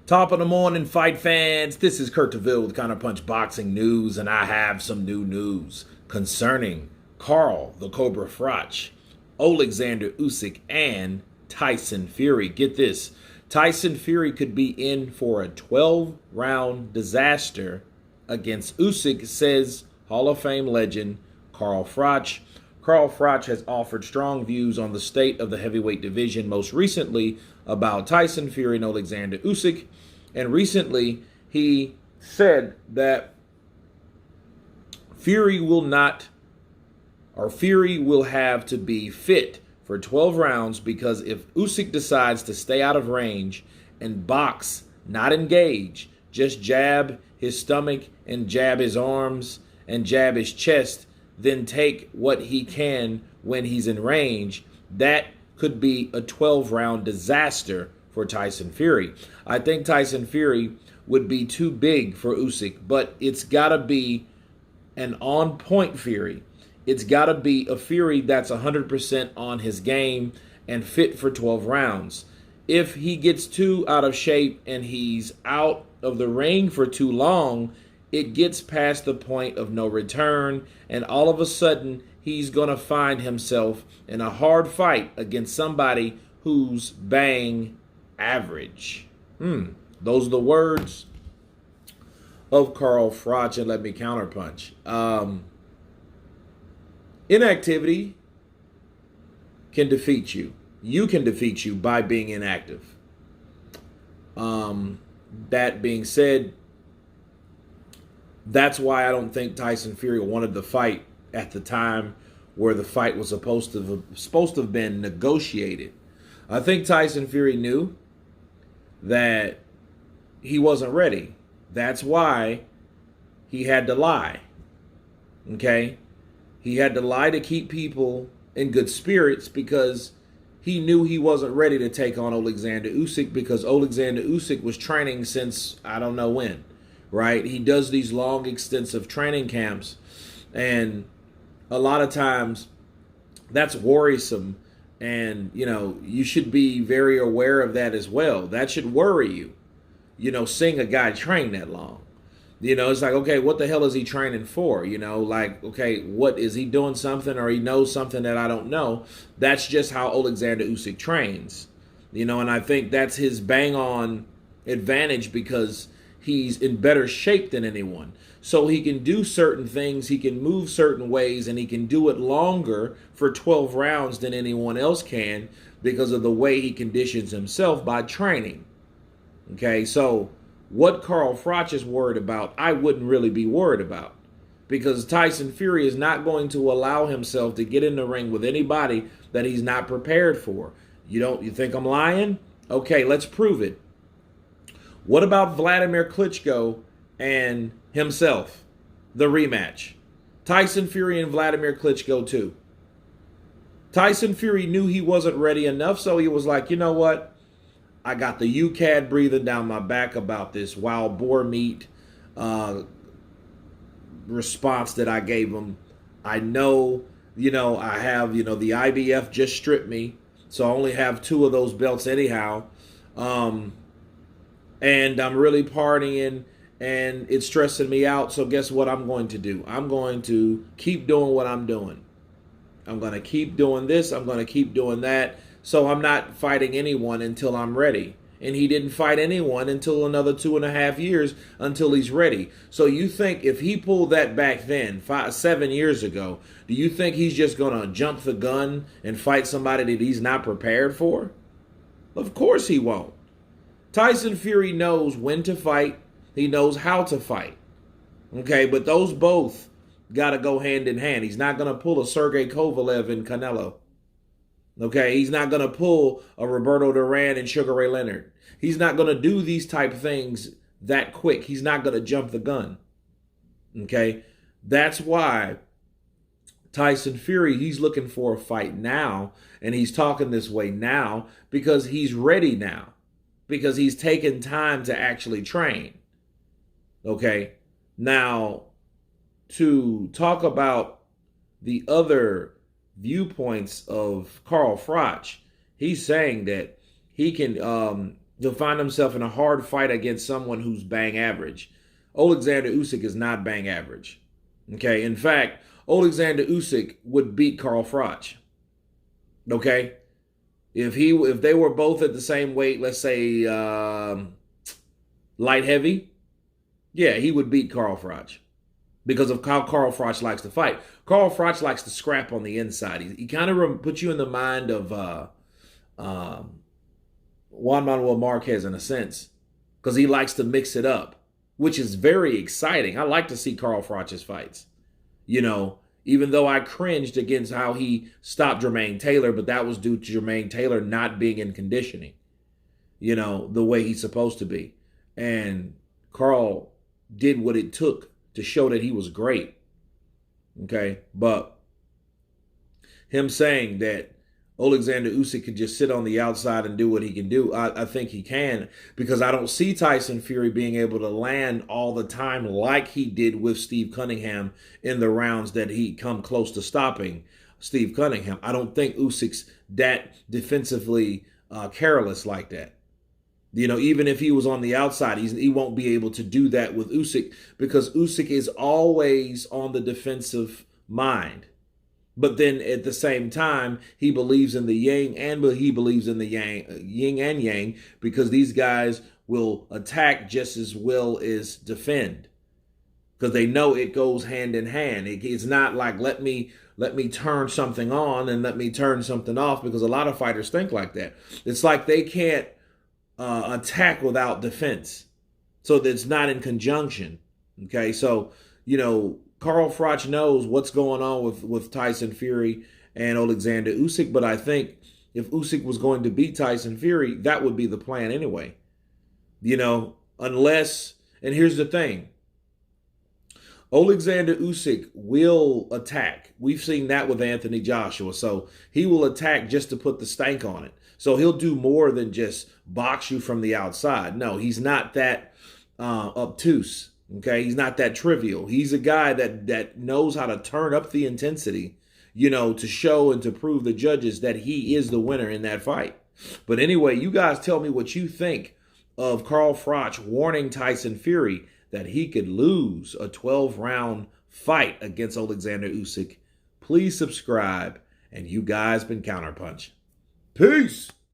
Top of the morning, fight fans. This is Kurt DeVille with Counterpunch Boxing News, and I have some new news concerning Carl the Cobra Froch, Oleksandr Usyk, and Tyson Fury. Get this. Tyson Fury could be in for a 12-round disaster against Usyk, says Hall of Fame legend Carl Froch. Carl Froch has offered strong views on the state of the heavyweight division, most recently about Tyson Fury and Oleksandr Usyk. And recently, he said that Fury will have to be fit for 12 rounds, because if Usyk decides to stay out of range and box, not engage, just jab his stomach and jab his arms and jab his chest, then take what he can when he's in range, that could be a 12-round disaster for Tyson Fury. I think Tyson Fury would be too big for Usyk, but it's got to be an on-point Fury. It's got to be a Fury that's 100% on his game and fit for 12 rounds. If he gets too out of shape and he's out of the ring for too long, it gets past the point of no return, and all of a sudden, he's going to find himself in a hard fight against somebody who's bang average. Those are the words of Carl Froch, and let me counterpunch. Inactivity can defeat you. You can defeat you by being inactive. That being said, that's why I don't think Tyson Fury wanted the fight at the time where the fight was supposed to have been negotiated. I think Tyson Fury knew that he wasn't ready. That's why he had to lie. Okay? He had to lie to keep people in good spirits, because he knew he wasn't ready to take on Oleksandr Usyk, because Oleksandr Usyk was training since I don't know when. Right? He does these long, extensive training camps, and a lot of times that's worrisome, and, you should be very aware of that as well. That should worry you, seeing a guy train that long. It's like, okay, what the hell is he training for? Okay, what is he doing something, or he knows something that I don't know? That's just how Oleksandr Usyk trains. And I think that's his bang-on advantage, because he's in better shape than anyone. So he can do certain things, he can move certain ways, and he can do it longer for 12 rounds than anyone else can, because of the way he conditions himself by training. Okay, so what Carl Froch is worried about, I wouldn't really be worried about, because Tyson Fury is not going to allow himself to get in the ring with anybody that he's not prepared for. You think I'm lying? Okay, let's prove it. What about Vladimir Klitschko and himself? The rematch. Tyson Fury and Vladimir Klitschko too. Tyson Fury knew he wasn't ready enough, so he was like, you know what? I got the UCAD breathing down my back about this wild boar meat response that I gave him. I know, I have, the IBF just stripped me, so I only have 2 of those belts anyhow. And I'm really partying, and it's stressing me out. So guess what I'm going to do? I'm going to keep doing what I'm doing. I'm going to keep doing this. I'm going to keep doing that. So I'm not fighting anyone until I'm ready. And he didn't fight anyone until another 2.5 years until he's ready. So you think if he pulled that back then, 7 years ago, do you think he's just going to jump the gun and fight somebody that he's not prepared for? Of course he won't. Tyson Fury knows when to fight. He knows how to fight. Okay, but those both got to go hand in hand. He's not going to pull a Sergey Kovalev in Canelo. Okay, he's not going to pull a Roberto Duran and Sugar Ray Leonard. He's not going to do these type of things that quick. He's not going to jump the gun. Okay, that's why Tyson Fury, he's looking for a fight now, and he's talking this way now, because he's ready now. Because he's taken time to actually train. Okay? Now, to talk about the other viewpoints of Carl Froch, he's saying that he can He'll find himself in a hard fight against someone who's bang average. Oleksandr Usyk is not bang average. Okay, in fact, Oleksandr Usyk would beat Carl Froch. Okay, if they were both at the same weight, let's say light heavy, yeah, he would beat Carl Froch because of how Carl Froch likes to fight. Carl Froch likes to scrap on the inside. He kind of puts you in the mind of Juan Manuel Marquez in a sense because he likes to mix it up, which is very exciting. I like to see Carl Froch's fights. You know, even though I cringed against how he stopped Jermaine Taylor, but that was due to Jermaine Taylor not being in conditioning, you know, the way he's supposed to be. And Carl did what it took to show that he was great. Okay. But him saying that Oleksandr Usyk could just sit on the outside and do what he can do, I think he can, because I don't see Tyson Fury being able to land all the time like he did with Steve Cunningham in the rounds that he come close to stopping Steve Cunningham. I don't think Usyk's that defensively careless like that. You know, even if he was on the outside, he won't be able to do that with Usyk because Usyk is always on the defensive mind. But then at the same time, he believes in the yang and he believes in the yin and yang, because these guys will attack just as well as defend because they know it goes hand in hand. It's not like let me turn something on and let me turn something off, because a lot of fighters think like that. It's like they can't attack without defense. So that's not in conjunction. Okay, so, you know, Carl Froch knows what's going on with Tyson Fury and Oleksandr Usyk, but I think if Usyk was going to beat Tyson Fury, that would be the plan anyway. You know, unless, and here's the thing, Oleksandr Usyk will attack. We've seen that with Anthony Joshua, so he will attack just to put the stank on it. So he'll do more than just box you from the outside. No, he's not that obtuse. Okay, he's not that trivial. He's a guy that knows how to turn up the intensity, you know, to show and to prove the judges that he is the winner in that fight. But anyway, you guys tell me what you think of Carl Froch warning Tyson Fury that he could lose a 12-round fight against Oleksandr Usyk. Please subscribe, and you guys been Counterpunch. Peace!